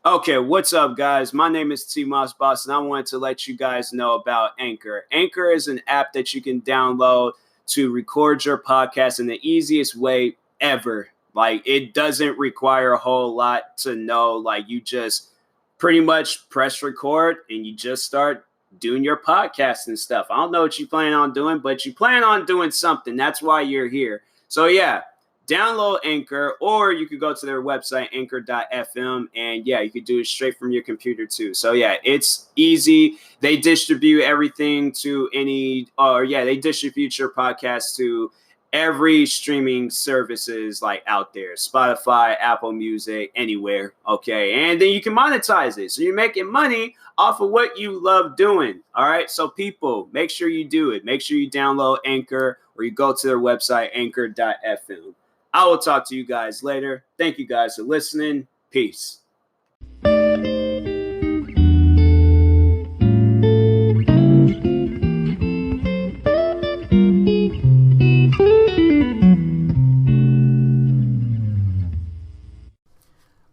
Okay, what's up, guys? My name is TMossBoss, and I wanted to let you guys know about Anchor. Anchor is an app that you can download to record your podcast in the easiest way ever. Like, it doesn't require a whole lot to know. Like, you just pretty much press record and you just start doing your podcast and stuff. I don't know what you plan on doing, but you plan on doing something. That's why you're here. So, yeah, download Anchor, or you could go to their website, anchor.fm, and yeah, you could do it straight from your computer too. So yeah, it's easy. They distribute everything to they distribute your podcast to every streaming services like out there, Spotify, Apple Music, anywhere. Okay, and then you can monetize it, so you're making money off of what you love doing. All right, so people, make sure you do it. Make sure you download Anchor, or you go to their website, anchor.fm. I will talk to you guys later. Thank you guys for listening. Peace.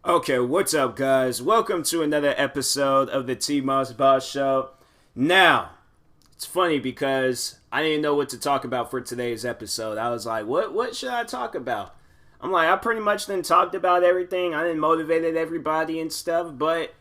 Okay, what's up, guys? Welcome to another episode of the TMossBoss Show. Now, it's funny because I didn't know what to talk about for today's episode. I was like, what should I talk about? I'm like, I pretty much then talked about everything. I done motivated everybody and stuff, but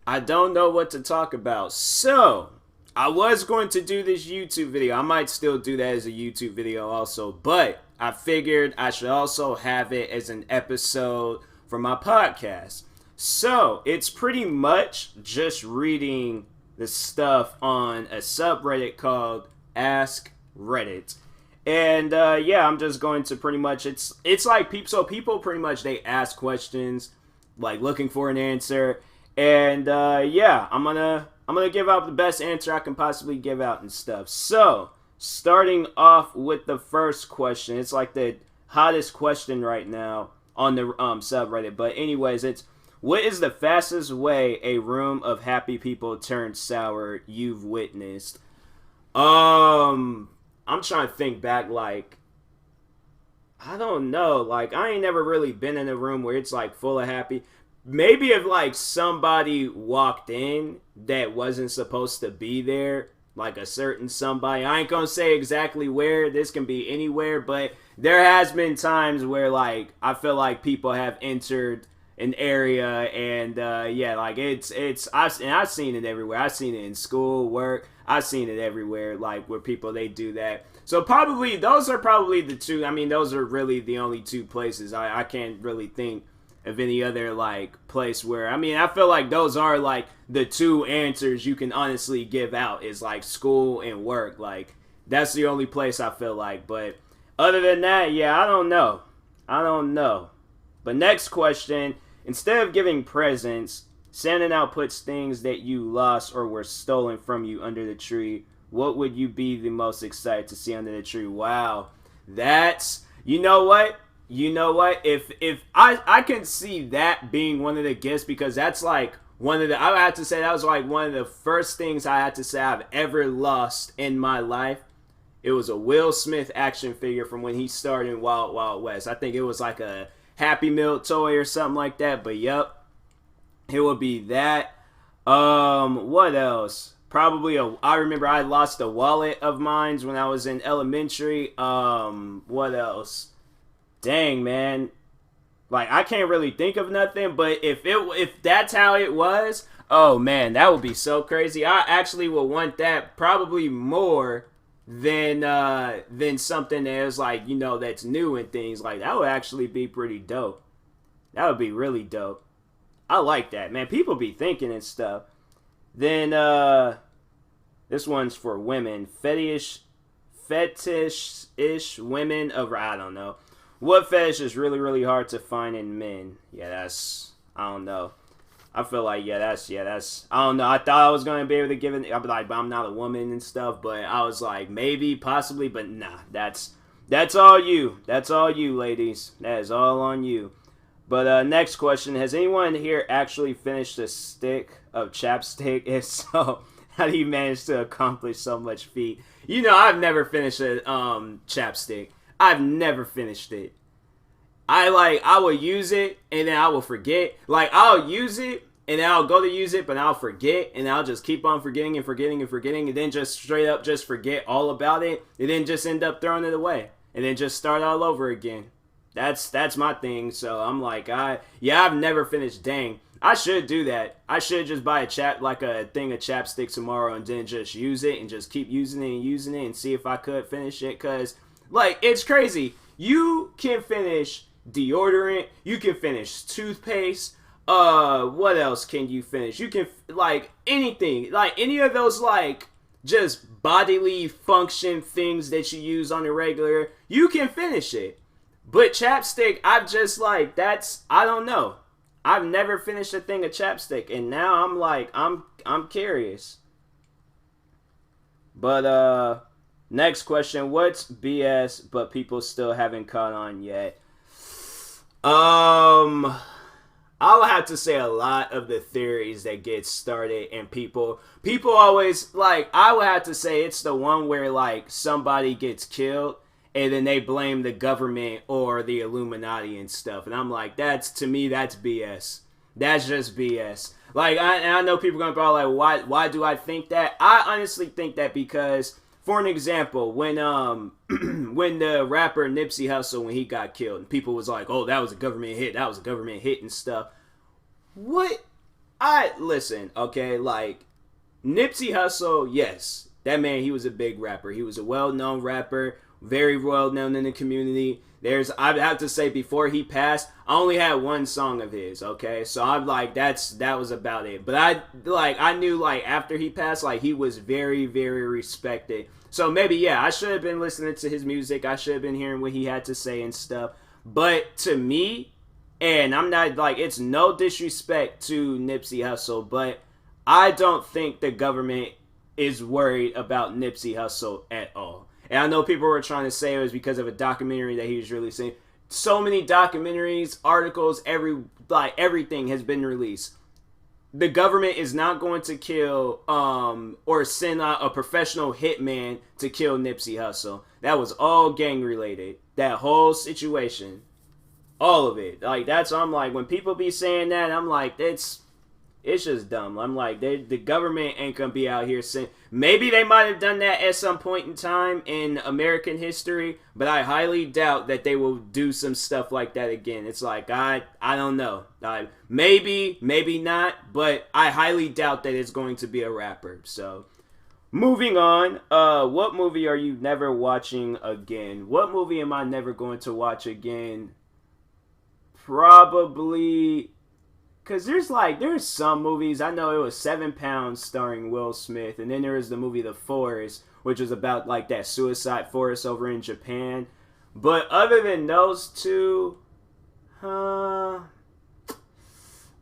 I don't know what to talk about. So, I was going to do this YouTube video. I might still do that as a YouTube video also, but I figured I should also have it as an episode for my podcast. So, it's pretty much just reading the stuff on a subreddit called Ask Reddit. And I'm just going to pretty much it's like people pretty much they ask questions like looking for an answer. And I'm gonna give out the best answer I can possibly give out and stuff. So starting off with the first question, it's like the hottest question right now on the subreddit. But anyways, it's what is the fastest way a room of happy people turns sour you've witnessed? I'm trying to think back, like, I don't know. Like, I ain't never really been in a room where it's, like, full of happy. Maybe if, like, somebody walked in that wasn't supposed to be there, like a certain somebody. I ain't gonna say exactly where. This can be anywhere, but there has been times where, like, I feel like people have entered an area and like I've seen it everywhere. I've seen it in school, work. I've seen it everywhere, like where people they do that. So probably those are probably the two. I mean, those are really the only two places. I can't really think of any other like place where, I mean, I feel like those are like the two answers you can honestly give out is like school and work. Like that's the only place I feel like. But other than that, yeah, I don't know. But next question. Instead of giving presents, Santa now puts things that you lost or were stolen from you under the tree. What would you be the most excited to see under the tree? Wow. That's, you know what? If I can see that being one of the gifts, because that's like one of the, I would have to say that was like one of the first things I had to say I've ever lost in my life. It was a Will Smith action figure from when he started in Wild Wild West. I think it was like a Happy Meal toy or something like that. But yep, it would be that. What else? Probably I remember I lost a wallet of mine when I was in elementary. What else? Dang, man. Like I can't really think of nothing, but if that's how it was, oh man, that would be so crazy. I actually would want that probably more than something that is like, you know, that's new and things like that. Would actually be pretty dope. That would be really dope. I like that, man. People be thinking and stuff. Then this one's for women. Fetish-ish women of, I don't know. What fetish is really, really hard to find in men? Yeah, that's, I don't know. I feel like, that's, I don't know. I thought I was going to be able to give it, I'd be like, but I'm not a woman and stuff. But I was like, maybe, possibly, but nah, that's all you. That's all you, ladies. That is all on you. But next question, has anyone here actually finished a stick of chapstick? If so, how do you manage to accomplish so much feat? You know, I've never finished a chapstick. I've never finished it. I will use it and then I will forget. Like I'll use it and then I'll go to use it, but I'll forget, and I'll just keep on forgetting and forgetting and forgetting, and then just straight up just forget all about it, and then just end up throwing it away, and then just start all over again. That's my thing. So I'm like, I've never finished. Dang, I should do that. I should just buy a thing of chapstick tomorrow, and then just use it and just keep using it and using it and see if I could finish it. Cause like it's crazy. You can finish deodorant. You can finish toothpaste. What else can you finish? You can like anything, like any of those like just bodily function things that you use on the regular. You can finish it. But chapstick, I've just like I don't know. I've never finished a thing of chapstick, and now I'm like I'm curious. But next question, what's BS but people still haven't caught on yet? I would have to say a lot of the theories that get started and people always like, I would have to say it's the one where like somebody gets killed and then they blame the government or the Illuminati and stuff. And I'm like, that's BS. That's just BS. Like, I know people are going to probably like, why do I think that? I honestly think that because, for an example, when when the rapper Nipsey Hussle, when he got killed, and people was like, oh, that was a government hit and stuff. Listen, okay, like, Nipsey Hussle, yes, that man, he was a big rapper. He was a well-known rapper, very well known in the community. I'd have to say, before he passed, I only had one song of his, okay? So I'm like, that was about it. But I knew, like, after he passed, like, he was very, very respected. So maybe, yeah, I should have been listening to his music. I should have been hearing what he had to say and stuff. But to me, and I'm not, like, it's no disrespect to Nipsey Hussle, but I don't think the government is worried about Nipsey Hussle at all. And I know people were trying to say it was because of a documentary that he was releasing. So many documentaries, articles, everything has been released. The government is not going to kill or send out a professional hitman to kill Nipsey Hussle. That was all gang related. That whole situation. All of it. Like, that's, I'm like, when people be saying that, I'm like, it's just dumb. I'm like, the government ain't gonna be out here saying. Maybe they might have done that at some point in time in American history, but I highly doubt that they will do some stuff like that again. It's like, I don't know. Maybe not, but I highly doubt that it's going to be a rapper. So, moving on. What movie are you never watching again? What movie am I never going to watch again? Probably. Because there's some movies, I know it was 7 Pounds starring Will Smith, and then there was the movie The Forest, which was about like that suicide forest over in Japan. But other than those two, I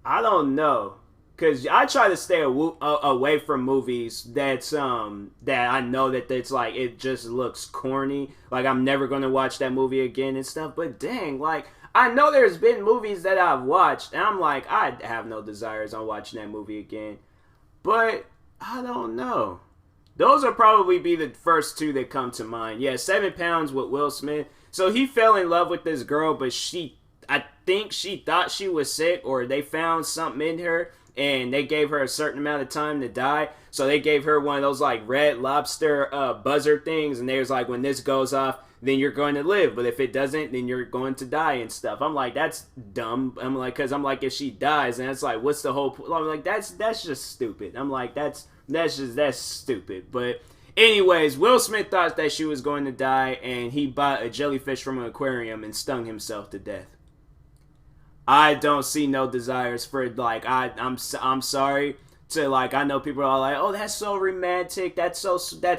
don't know. Because I try to stay away from movies that I know that it's like, it just looks corny. Like, I'm never going to watch that movie again and stuff. But dang, like, I know there's been movies that I've watched, and I'm like, I have no desires on watching that movie again. But, I don't know. Those will probably be the first two that come to mind. Yeah, 7 Pounds with Will Smith. So he fell in love with this girl, but I think she thought she was sick, or they found something in her, and they gave her a certain amount of time to die. So they gave her one of those like Red Lobster buzzer things, and they was like, when this goes off, then you're going to live, but if it doesn't, then you're going to die and stuff. I'm like, that's dumb. I'm like, because I'm like, if she dies, and it's like, what's the whole point? I'm like, that's just stupid. I'm like, that's stupid. But anyways, Will Smith thought that she was going to die, and he bought a jellyfish from an aquarium and stung himself to death. I don't see no desires for it. Like, I'm sorry to, like, I know people are like, oh, that's so romantic. That's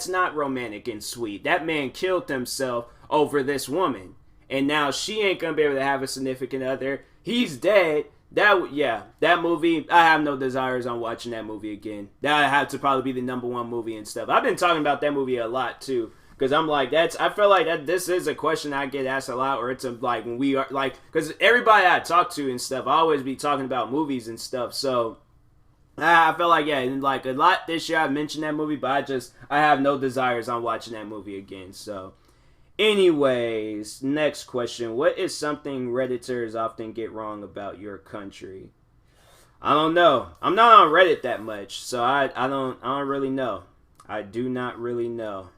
not romantic and sweet. That man killed himself over this woman, and now she ain't gonna be able to have a significant other. He's dead. That movie, I have no desires on watching that movie again. That had to probably be the #1 movie and stuff. I've been talking about that movie a lot too, because I'm like, I feel like that this is a question I get asked a lot, or it's like when we are like, because everybody I talk to and stuff, I always be talking about movies and stuff. So I feel like, yeah, and like a lot this year I've mentioned that movie, but I have no desires on watching that movie again. So anyways, next question. What is something Redditors often get wrong about your country? I don't know. I'm not on Reddit that much, so I don't really know. I do not really know.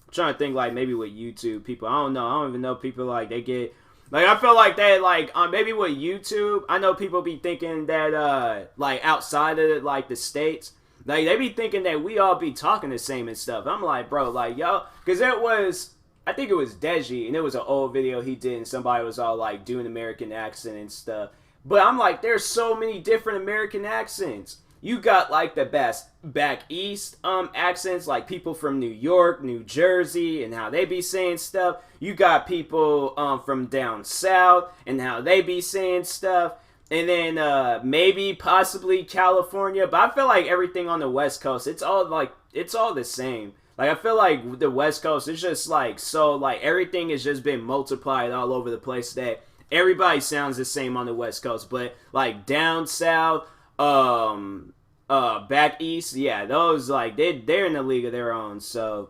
I'm trying to think like maybe with YouTube people. I don't know. I don't even know people like they get like I feel like they like maybe with YouTube. I know people be thinking that like outside of like the states, like they be thinking that we all be talking the same and stuff. I'm like, bro, like yo, because it was. I think it was Deji, and it was an old video he did, and somebody was all like doing American accent and stuff. But I'm like, there's so many different American accents. You got like the best back east accents, like people from New York, New Jersey, and how they be saying stuff. You got people from down south and how they be saying stuff. And then maybe possibly California, but I feel like everything on the West Coast, it's all the same. Like I feel like the West Coast is just like so like everything has just been multiplied all over the place that everybody sounds the same on the West Coast, but like down south, back east, yeah, those like they're in a league of their own, so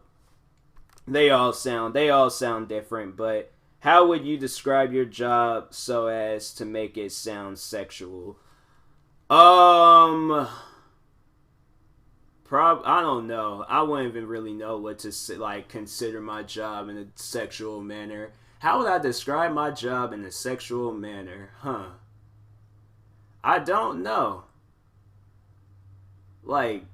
they all sound different. But how would you describe your job so as to make it sound sexual? I don't know. I wouldn't even really know what to like consider my job in a sexual manner. How would I describe my job in a sexual manner? I don't know. Like,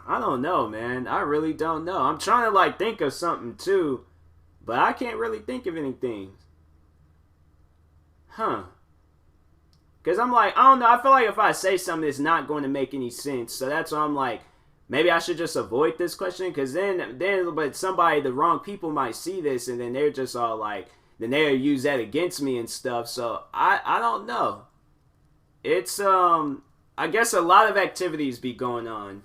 I don't know, man. I really don't know. I'm trying to like think of something too, but I can't really think of anything. Because I'm like, I don't know. I feel like if I say something, it's not going to make any sense. So that's why I'm like, maybe I should just avoid this question. Because but the wrong people might see this, and then they're just all like, then they'll use that against me and stuff. So I don't know. It's I guess a lot of activities be going on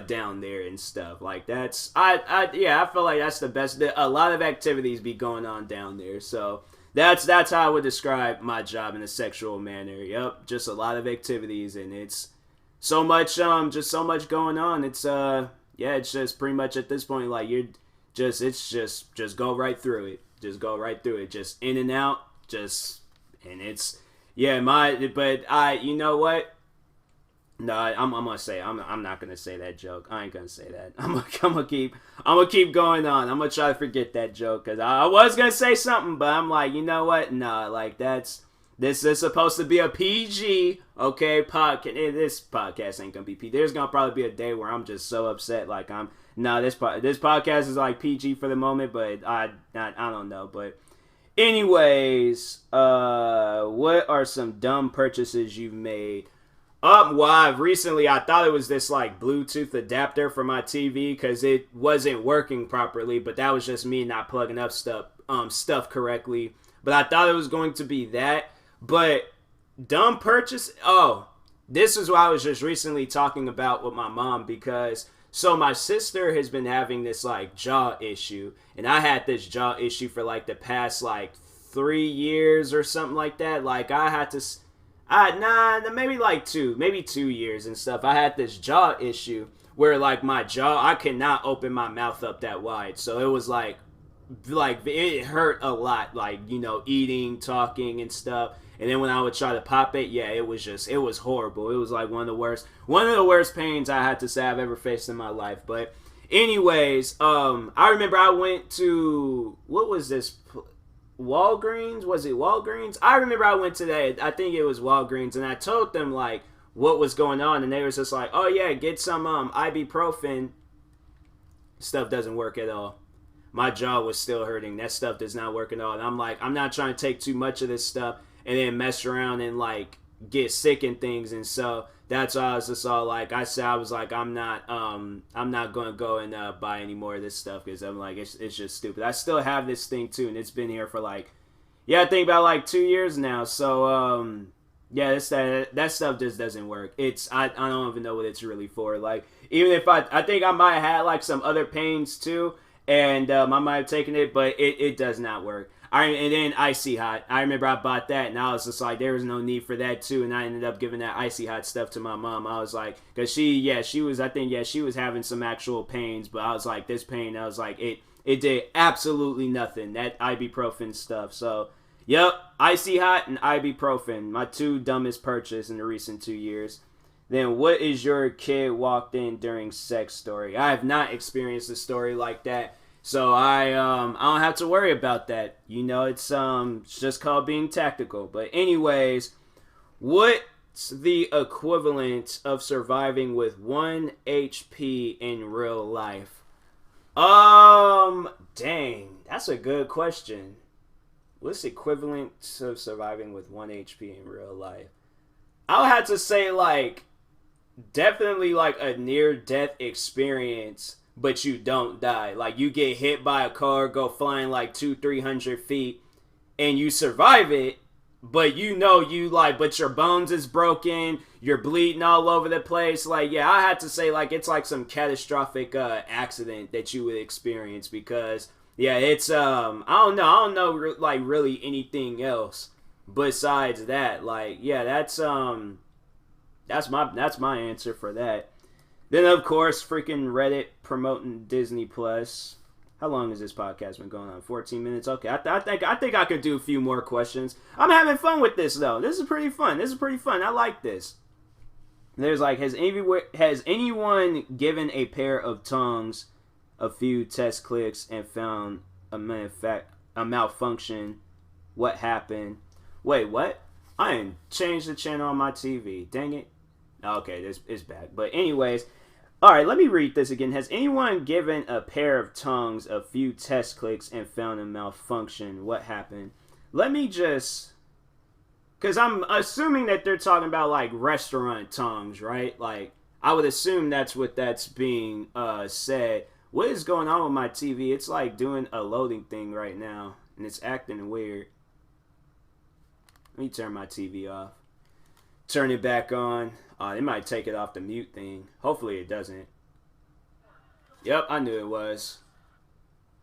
down there and stuff. Like that's I feel like that's the best. A lot of activities be going on down there. So. That's how I would describe my job in a sexual manner. Yep, just a lot of activities, and it's so much going on. It's it's just pretty much at this point like just go right through it. Just go right through it. Just in and out. And it's but you know what? No, I'm gonna say I'm not gonna say that joke. I ain't gonna say that. I'm gonna keep going on. I'm gonna try to forget that joke because I was gonna say something, but I'm like, you know what? Nah, like this is supposed to be a PG, okay? This podcast ain't gonna be PG. There's gonna probably be a day where I'm just so upset, like this podcast is like PG for the moment, but I don't know, but. Anyways, what are some dumb purchases you've made? Recently I thought it was this like Bluetooth adapter for my TV because it wasn't working properly, but that was just me not plugging up stuff correctly. But I thought it was going to be that. But dumb purchase. Oh, this is what I was just recently talking about with my mom because so my sister has been having this like jaw issue, and I had this jaw issue for like the past like 3 years or something like that. Like I had to. Maybe like 2 years and stuff. I had this jaw issue where like my jaw, I could not open my mouth up that wide. So it was like it hurt a lot, like, you know, eating, talking and stuff. And then when I would try to pop it, yeah, it was horrible. It was like one of the worst pains I had to say I've ever faced in my life. But anyways, I remember I went to, what was this? Walgreens? Was it Walgreens? I remember I went to that. I think it was Walgreens, and I told them like what was going on, and they was just like, "Oh yeah, get some ibuprofen." Stuff doesn't work at all. My jaw was still hurting. That stuff does not work at all. And I'm like, I'm not trying to take too much of this stuff and then mess around and like get sick and things. And so that's why I was just all like, I was like, I'm not gonna go and buy any more of this stuff because I'm like, it's just stupid. I still have this thing too, and it's been here for like, I think about like 2 years now. So that stuff just doesn't work. I don't even know what it's really for. Like, even if I think I might have had like some other pains too, and I might have taken it, but it does not work. And then Icy Hot. I remember I bought that, and I was just like, there was no need for that too. And I ended up giving that Icy Hot stuff to my mom. I was like, because she was having some actual pains, but I was like, this pain, I was like, it did absolutely nothing. That ibuprofen stuff. So Yep, Icy Hot and ibuprofen, my two dumbest purchases in the recent 2 years. Then what is your kid walked in during sex story? I have not experienced a story like that. So I don't have to worry about that. You know, it's just called being tactical. But anyways, what's the equivalent of surviving with 1 HP in real life? Dang, that's a good question. What's the equivalent to surviving with 1 HP in real life? I'll have to say, like, definitely like a near-death experience, but you don't die. Like, you get hit by a car, go flying like 200-300 feet, and you survive it, but you know you like, but your bones is broken, you're bleeding all over the place. Like, yeah, I had to say, like, it's like some catastrophic accident that you would experience, because yeah, it's I don't know like really anything else besides that. Like, yeah, that's my answer for that. Then of course, freaking Reddit promoting Disney Plus. How long has this podcast been going on? 14 minutes. Okay, I think I could do a few more questions. I'm having fun with this though. This is pretty fun. I like this. There's like, has anyone given a pair of tongues a few test clicks and found a malfunction? What happened? Wait, what? I didn't change the channel on my TV. Dang it. Okay, this is back. But anyways, alright, let me read this again. Has anyone given a pair of tongues a few test clicks and found a malfunction? What happened? Let me just... Because I'm assuming that they're talking about, like, restaurant tongues, right? Like, I would assume that's what that's being said. What is going on with my TV? It's, like, doing a loading thing right now. And it's acting weird. Let me turn my TV off. Turn it back on. It might take it off the mute thing. Hopefully it doesn't. Yep, I knew it was.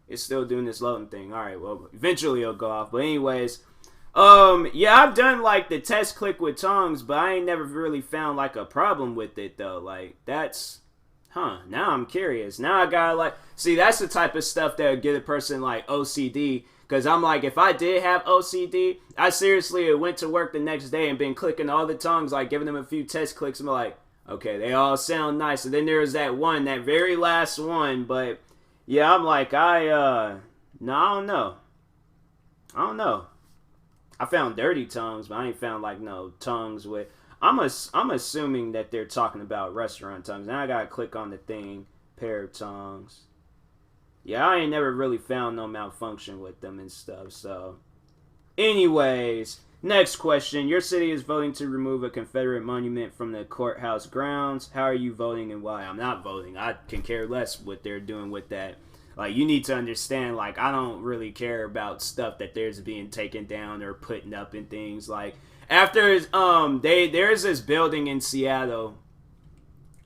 It's still doing this loading thing. Alright, well, eventually it'll go off. But anyways, yeah, I've done, like, the test click with tongues, but I ain't never really found, like, a problem with it, though. Like, that's... now I'm curious. Now I gotta, like... See, that's the type of stuff that would get a person, like, OCD. Because I'm like, if I did have OCD, I seriously went to work the next day and been clicking all the tongues, like, giving them a few test clicks. I'm like, okay, they all sound nice. And then there's that one, that very last one. But, yeah, I'm like, no, I don't know. I found dirty tongues, but I ain't found, like, no tongues with... I'm assuming that they're talking about restaurant tongues. Now I gotta click on the thing, pair of tongues. Yeah, I ain't never really found no malfunction with them and stuff, so... Anyways, next question. Your city is voting to remove a Confederate monument from the courthouse grounds. How are you voting and why? I'm not voting. I can care less what they're doing with that. Like, you need to understand, like, I don't really care about stuff that there's being taken down or putting up and things. Like, after, there's this building in Seattle.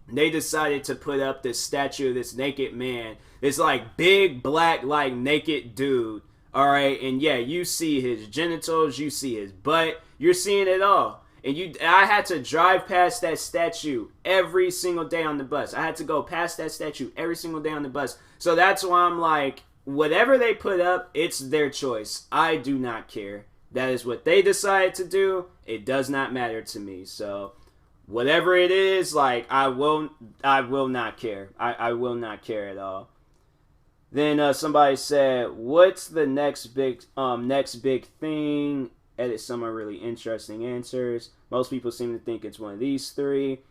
They decided to put up this statue of this naked man. This, like, big, black, like, naked dude. Alright? And, yeah, you see his genitals. You see his butt. You're seeing it all. And I had to drive past that statue every single day on the bus. I had to go past that statue every single day on the bus. So that's why I'm like, whatever they put up, it's their choice. I do not care. That is what they decided to do. It does not matter to me. So... whatever it is, like, I will not care. I will not care at all. Then somebody said, what's the next big thing? Edit some really interesting answers. Most people seem to think it's one of these three.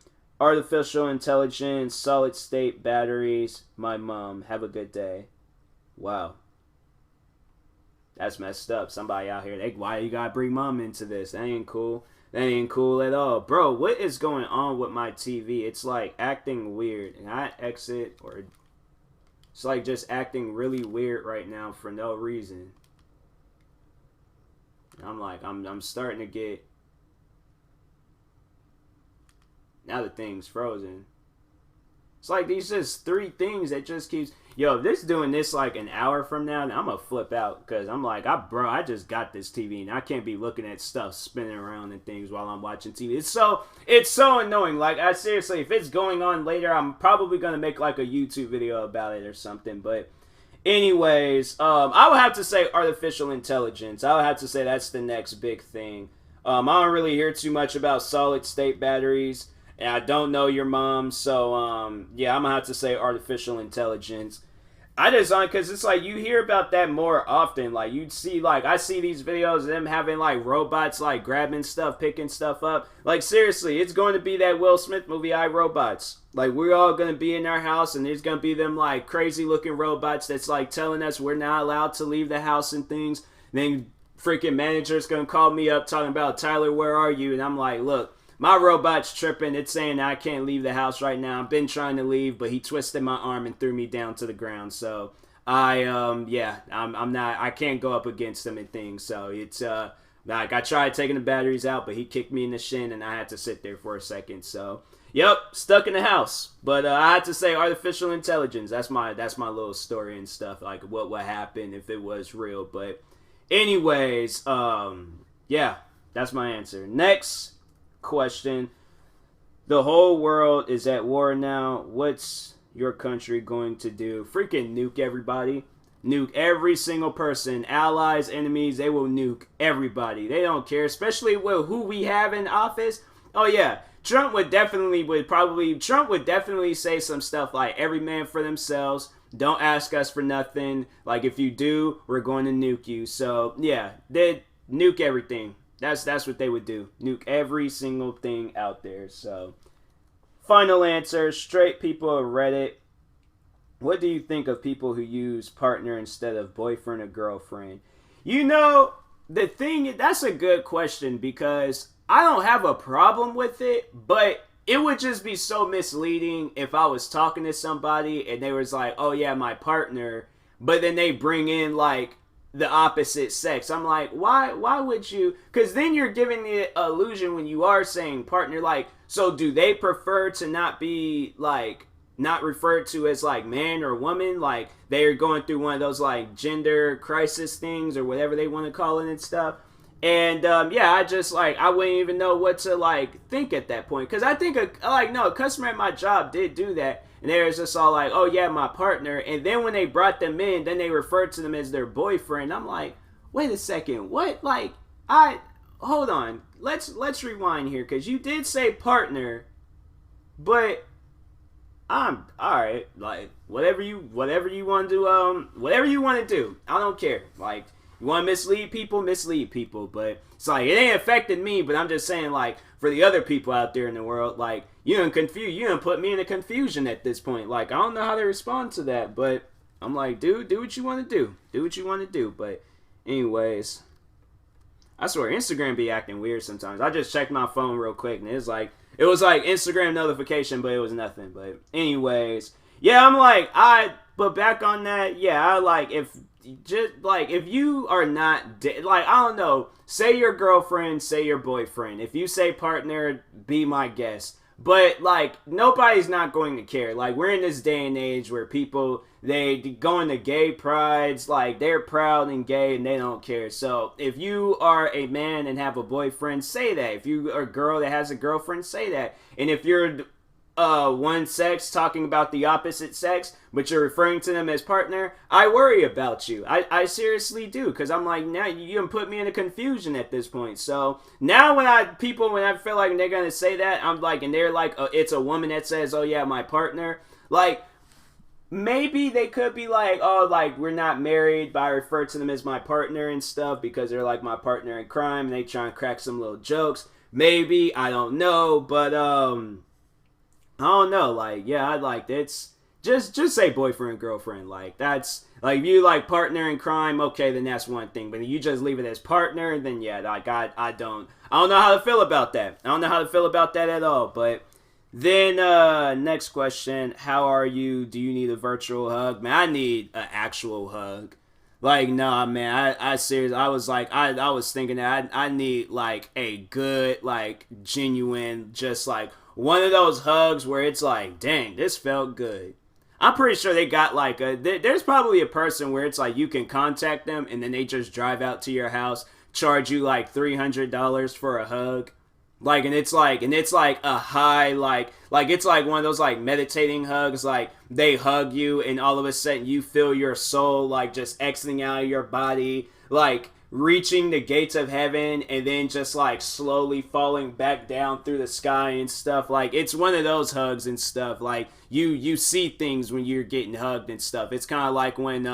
Artificial intelligence, solid state batteries, my mom. Have a good day. Wow. That's messed up. Somebody out here, why you gotta bring mom into this? That ain't cool. That ain't cool at all. Bro, what is going on with my TV? It's like acting weird. And I exit, or it's like just acting really weird right now for no reason. I'm like, I'm starting to get... Now the thing's frozen. It's like these just three things that just keeps... Yo, if this doing this like an hour from now, I'm gonna flip out. Because I'm like, I just got this TV and I can't be looking at stuff spinning around and things while I'm watching TV. It's so annoying. Like, I seriously, if it's going on later, I'm probably gonna make like a YouTube video about it or something. But Anyways, I would have to say artificial intelligence. I would have to say that's the next big thing. I don't really hear too much about solid state batteries, and I don't know your mom, so yeah, I'm gonna have to say artificial intelligence. I just on because it's like you hear about that more often. Like you see, like I see these videos of them having like robots like grabbing stuff, picking stuff up. Like seriously, it's going to be that Will Smith movie, I, Robots. Like we're all gonna be in our house, and there's gonna be them like crazy looking robots that's like telling us we're not allowed to leave the house and things. And then freaking manager's gonna call me up talking about Tyler, where are you? And I'm like, look. My robot's tripping. It's saying that I can't leave the house right now. I've been trying to leave, but he twisted my arm and threw me down to the ground. So I'm not. I can't go up against him and things. So it's like I tried taking the batteries out, but he kicked me in the shin, and I had to sit there for a second. So yep, stuck in the house. But I had to say artificial intelligence. That's my little story and stuff. Like what happened if it was real. But anyways, yeah, that's my answer. Next question. The whole world is at war now. What's your country going to do? Freaking nuke everybody. Nuke every single person. Allies, enemies, they will nuke everybody. They don't care, especially with who we have in office. Oh yeah, Trump would definitely say some stuff like every man for themselves. Don't ask us for nothing. Like if you do, we're going to nuke you. So yeah, they'd nuke everything. That's what they would do. Nuke every single thing out there. So, final answer, straight people of Reddit. What do you think of people who use partner instead of boyfriend or girlfriend? You know, the thing, that's a good question because I don't have a problem with it, but it would just be so misleading if I was talking to somebody and they was like, oh yeah, my partner, but then they bring in like the opposite sex. I'm like, why would you? Because then you're giving the illusion when you are saying partner, like, so do they prefer to not be like not referred to as like man or woman, like they're going through one of those like gender crisis things or whatever they want to call it and stuff. And yeah, I just like I wouldn't even know what to like think at that point, because I think a customer at my job did do that. And they was just all like, oh yeah, my partner. And then when they brought them in, then they referred to them as their boyfriend. I'm like, wait a second, what? Like, hold on. Let's rewind here, because you did say partner, but I'm alright. Like, whatever you want to do, whatever you want to do. I don't care. Like, you want to mislead people, but it's like, it ain't affecting me, but I'm just saying, like, for the other people out there in the world, like, you done put me in a confusion at this point. Like, I don't know how to respond to that, but I'm like, dude, do what you want to do. Do what you want to do. But anyways, I swear Instagram be acting weird sometimes. I just checked my phone real quick, and it was like Instagram notification, but it was nothing. But anyways, yeah, I'm like, but back on that, yeah, I like, if you are not, like, I don't know, say your girlfriend, say your boyfriend. If you say partner, be my guest. But, like, nobody's not going to care. Like, we're in this day and age where people, they go into gay prides, like, they're proud and gay and they don't care. So, if you are a man and have a boyfriend, say that. If you are a girl that has a girlfriend, say that. And if you're one sex talking about the opposite sex, but you're referring to them as partner, I worry about you. I seriously do, because I'm like, now you can put me in a confusion at this point. So now when I feel like they're gonna say that, I'm like, and they're like, it's a woman that says, oh yeah, my partner, like, maybe they could be like, oh, like, we're not married, but I refer to them as my partner and stuff because they're like my partner in crime and they try and crack some little jokes. Maybe, I don't know, but I don't know, like, yeah, I like, it's just say boyfriend, girlfriend, like, that's, like, if you like partner in crime, okay, then that's one thing, but if you just leave it as partner, then yeah, like, I don't know how to feel about that. I don't know how to feel about that at all. But then, next question, how are you? Do you need a virtual hug? Man, I need an actual hug. Like, nah, man, I seriously, I was like, I was thinking that I need, like, a good, like, genuine, just, like, one of those hugs where it's like, dang, this felt good. I'm pretty sure they got, like, there's probably a person where it's like, you can contact them, and then they just drive out to your house, charge you, like, $300 for a hug. and it's like a high, like it's like one of those like meditating hugs. Like they hug you and all of a sudden you feel your soul like just exiting out of your body, like reaching the gates of heaven and then just like slowly falling back down through the sky and stuff. Like it's one of those hugs and stuff. Like you see things when you're getting hugged and stuff. It's kind of like when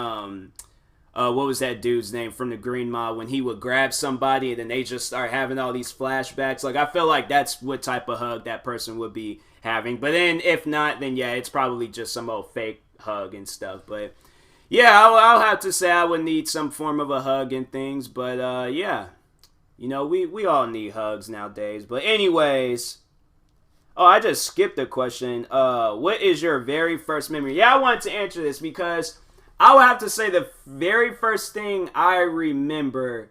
what was that dude's name from the Green Mile, when he would grab somebody and then they just start having all these flashbacks. Like I feel like that's what type of hug that person would be having. But then if not, then yeah, it's probably just some old fake hug and stuff. But yeah, I'll have to say I would need some form of a hug and things. But yeah, you know, we all need hugs nowadays. But anyways, oh, I just skipped a question. What is your very first memory? Yeah, I wanted to answer this because I would have to say the very first thing I remember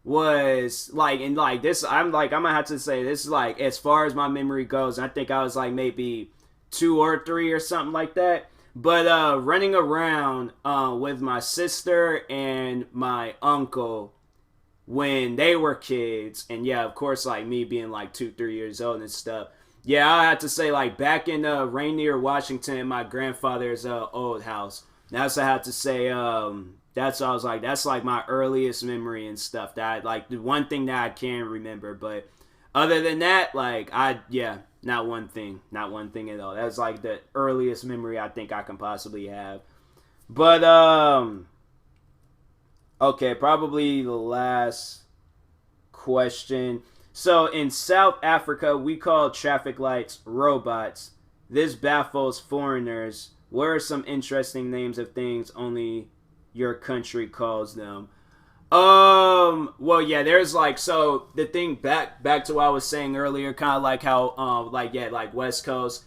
was like, and like this, I'm gonna have to say this is like, as far as my memory goes, I think I was like maybe 2 or 3 or something like that. But running around with my sister and my uncle when they were kids, and yeah, of course, like me being like 2, 3 years old and stuff. Yeah, I have to say, like back in Rainier, Washington, in my grandfather's old house. That's I have to say. That's what I was like. That's like my earliest memory and stuff. That like the one thing that I can remember. But other than that, like not one thing at all. That's like the earliest memory I think I can possibly have. But okay, probably the last question. So in South Africa, we call traffic lights robots. This baffles foreigners. What are some interesting names of things only your country calls them? Well, yeah, there's like, so the thing back to what I was saying earlier, kind of like how, like West Coast,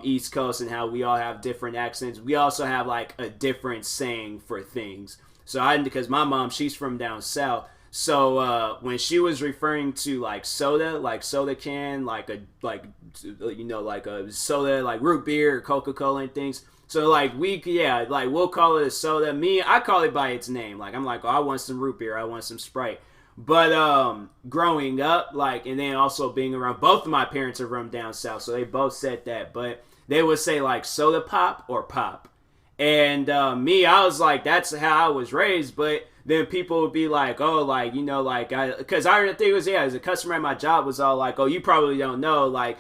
East Coast, and how we all have different accents. We also have like a different saying for things. So because my mom, she's from down south. So when she was referring to like soda can, like a soda, like root beer or Coca-Cola and things. So like we'll call it a soda. I call it by its name. Like I'm like, oh, I want some root beer, I want some Sprite. But growing up, like, and then also being around, both of my parents are from down south, so they both said that. But they would say like soda pop or pop. And I was like, that's how I was raised. But then people would be like, oh, like, you know, like, because I think it was, as a customer at my job was all like, oh, you probably don't know, like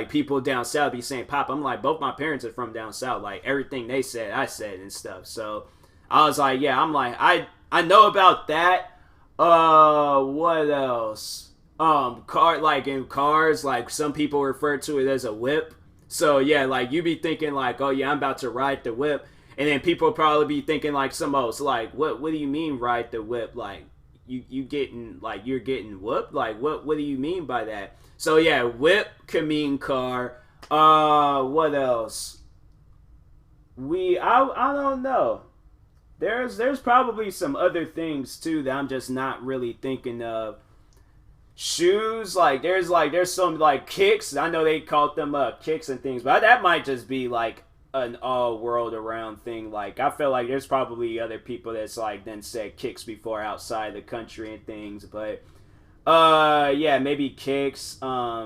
people down south be saying pop. I'm like, both my parents are from down south. Like, everything they said, I said and stuff. So I was like, yeah, I'm like, I know about that. What else? In cars, like, some people refer to it as a whip. So, yeah, like, you be thinking, like, oh, yeah, I'm about to ride the whip. And then people probably be thinking like some else, like, what do you mean ride the whip? Like you're getting whooped? Like what do you mean by that? So yeah, whip can mean car. What else? I don't know. There's probably some other things too that I'm just not really thinking of. Shoes, like there's some like kicks. I know they called them kicks and things, but that might just be like an all world around thing. Like I feel like there's probably other people that's like then said kicks before outside the country and things, but yeah, maybe kicks,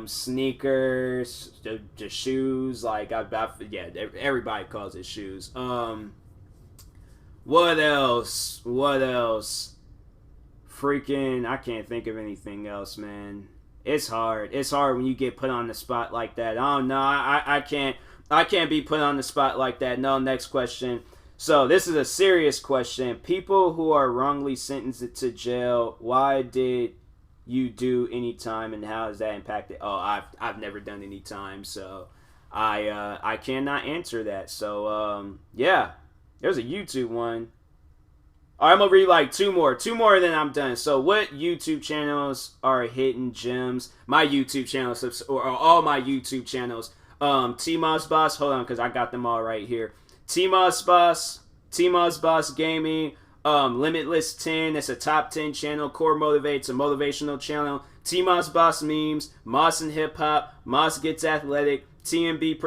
sneakers, the shoes. Like yeah, everybody calls it shoes. What else? Freaking, I can't think of anything else, man. It's hard when you get put on the spot like that. I don't know. I can't be put on the spot like that. No, next question. So this is a serious question. People who are wrongly sentenced to jail, why did you do any time and how has that impacted? Oh, I've never done any time, so I cannot answer that. So yeah, there's a YouTube one. All right, I'm gonna read like two more and then I'm done. So what YouTube channels are hidden gems? My YouTube channels, or all my YouTube channels. TMossBoss, hold on, because I got them all right here. TMossBoss Gaming, Limitless 10, it's a top 10 channel. Core Motivate, it's a motivational channel. TMossBoss Memes, Moss and Hip Hop, Moss Gets Athletic, TMB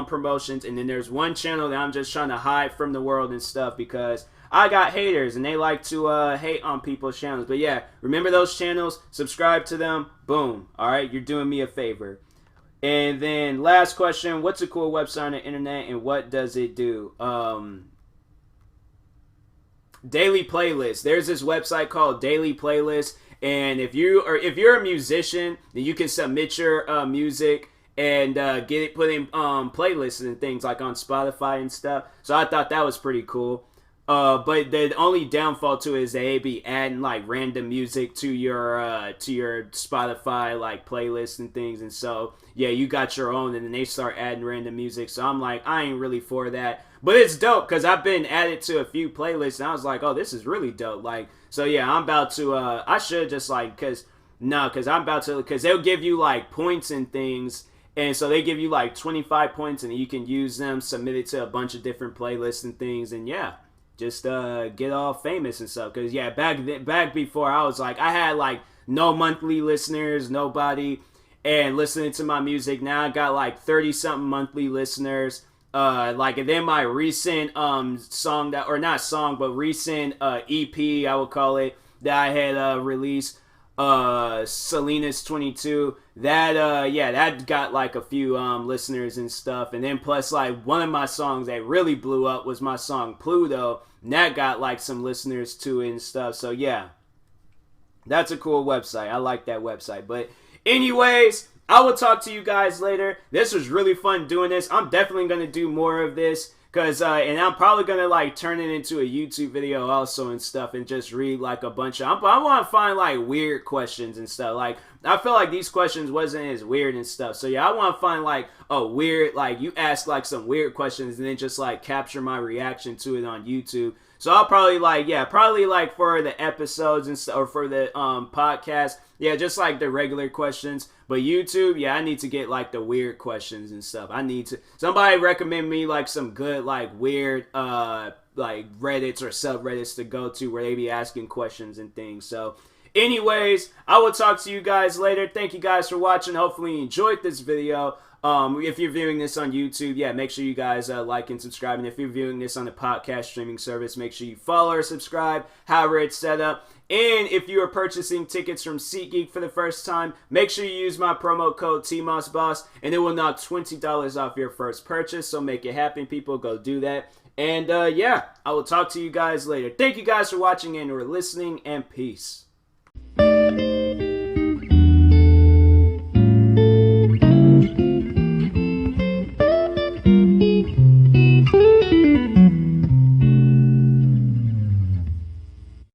Promotions, and then there's one channel that I'm just trying to hide from the world and stuff because I got haters and they like to hate on people's channels. But yeah, remember those channels, subscribe to them, boom. All right, you're doing me a favor. And then last question, what's a cool website on the internet and what does it do? Daily Playlist. There's this website called Daily Playlist, and if you're a musician, then you can submit your music and get it put in playlists and things like on Spotify and stuff. So I thought that was pretty cool. But the only downfall to it is they be adding like random music to your Spotify like playlists and things, and so yeah, you got your own, and then they start adding random music. So I'm like, I ain't really for that, but it's dope because I've been added to a few playlists, and I was like, oh, this is really dope. Like, so yeah, I'm about to. I should just like because I'm about to because they'll give you like points and things. And so they give you like 25 points, and you can use them, submit it to a bunch of different playlists and things, and yeah. Just get all famous and stuff. Because, yeah, back before, I was like, I had, like, no monthly listeners, nobody, and listening to my music. Now I got, like, 30-something monthly listeners. And then my recent song, recent EP, I would call it, that I had released, Selena's 22, that got like a few listeners and stuff. And then plus like one of my songs that really blew up was my song Pluto, and that got like some listeners to it and stuff. So yeah, that's a cool website. I like that website. But anyways, I will talk to you guys later. This was really fun doing this. I'm definitely going to do more of this. And I'm probably going to, like, turn it into a YouTube video also and stuff and just read, like, a bunch of... I want to find, like, weird questions and stuff. Like, I feel like these questions wasn't as weird and stuff. So, yeah, I want to find, like, a weird... Like, you ask, like, some weird questions and then just, like, capture my reaction to it on YouTube. So, I'll probably, like, for the episodes and stuff, or for the podcast, yeah, just, like, the regular questions. But YouTube, yeah, I need to get, like, the weird questions and stuff. I need to... Somebody recommend me, like, some good, like, weird, like, Reddits or subreddits to go to where they be asking questions and things. So, anyways, I will talk to you guys later. Thank you guys for watching. Hopefully you enjoyed this video. If you're viewing this on YouTube, yeah, make sure you guys like and subscribe. And if you're viewing this on a podcast streaming service, make sure you follow or subscribe, however it's set up. And if you are purchasing tickets from SeatGeek for the first time, make sure you use my promo code TMossBoss, and it will knock $20 off your first purchase. So make it happen, people. Go do that. And yeah, I will talk to you guys later. Thank you guys for watching and for listening, and peace.